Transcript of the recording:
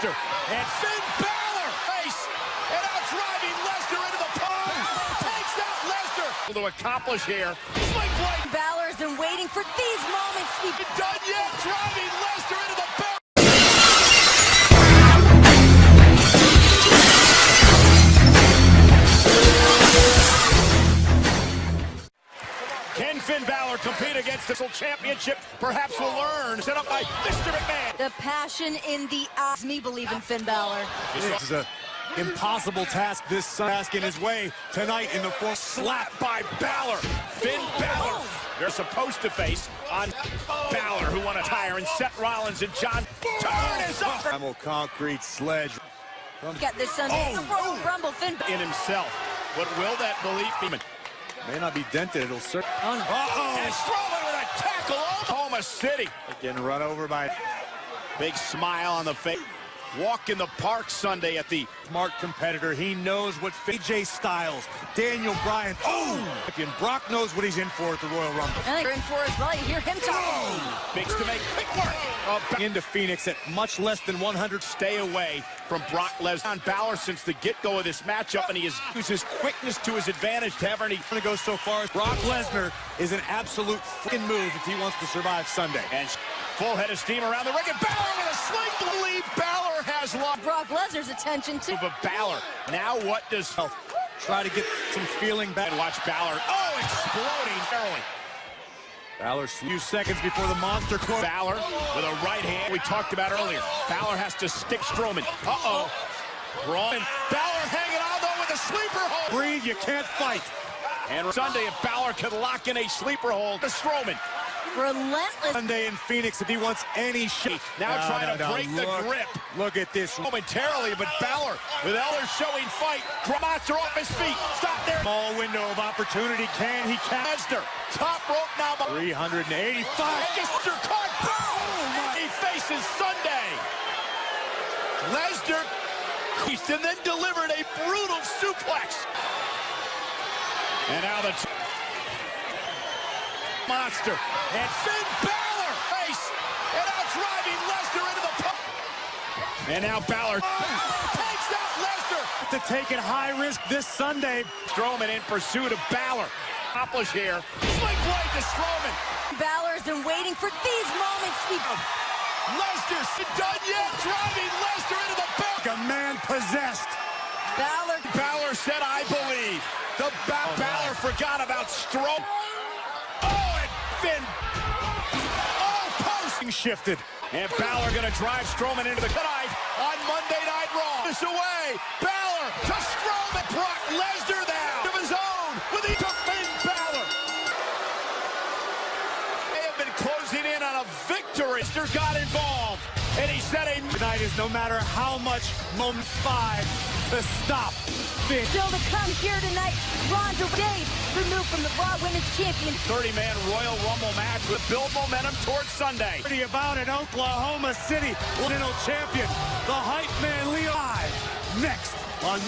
monster. And Finn Balor face and out driving Lesnar into the pole. Takes out Lesnar. To accomplish here. Sling blade. Balor's been waiting for these moments. He's done yet. Driving Lesnar into the bell. Can Finn Balor compete against this championship? Perhaps we'll learn. Set up by Mr. McMahon. The passion in the eyes. Me believe in Finn Balor. This is an impossible task. This task in his way tonight in the form Slap by Balor. Finn Balor. They're supposed to face on Balor, who won a tire, and Seth Rollins and John. Turn is up. Primal concrete sledge. Get this Sunday. The Royal Rumble. Finn In himself. But will that belief be? May not be dented. It'll certainly. And Strowman with a tackle. Oklahoma City. Getting run over by Big smile on the face. Walk in the park Sunday at the smart competitor. He knows what AJ Styles, Daniel Bryan. And Brock knows what he's in for at the Royal Rumble. I think you're in for as well. You hear him talking. Bigs to make quick work. Into Phoenix at much less than 100. Stay away from Brock Lesnar on Balor since the get-go of this matchup, and he has used his quickness to his advantage to ever. Going to go so far as Brock Lesnar is an absolute freaking move if he wants to survive Sunday. And full head of steam around the ring, and Balor with a sling to lead. Balor has lost Brock Lesnar's attention too. of Balor. Now what does Try to get some feeling back. and watch Balor? Oh, exploding early. Balor, few seconds before the monster quote. Balor with a right hand we talked about earlier. Balor has to stick Strowman. Braun. Balor hanging on though with a sleeper hold. Breathe, you can't fight. And Sunday, if Balor can lock in a sleeper hold to Strowman. Relentless. Sunday in Phoenix if he wants any shot. Now trying to break the grip Look at this. momentarily, but Balor with Eller showing fight. Monster off his feet. Stop there. Small window of opportunity. Can he catch? Lesnar, top rope now. 385. Just caught. Boom! He faces Sunday. Lesnar creased and then delivered a brutal suplex. And now the monster and Finn Balor face and out driving Lesnar into the pole. And now Balor takes out Lesnar. To take it high risk this Sunday. Strowman in pursuit of Balor. Accomplish here. Sling blade to Strowman. Balor's been waiting for these moments. Lesnar done yet, driving Lesnar into the bell. A man possessed. Balor said, I believe. The Balor forgot about Strowman. Oh, and Finn. Oh, posting Shifted. And Balor going to drive Strowman into the tonight on Monday Night Raw. This away. Balor to Strowman. Brock Lesnar now of his own with the to Finn Balor. They have been closing in on a victory. Lesnar got involved, and he said Tonight is no matter how much moment 5 to stop Finn. Still to come here tonight. Ronda Dave removed from the Raw Women's Champion. 30-man Royal Rumble match with build momentum towards Sunday. About in Oklahoma City, Continental Champion, the Hype Man Leo. Live next on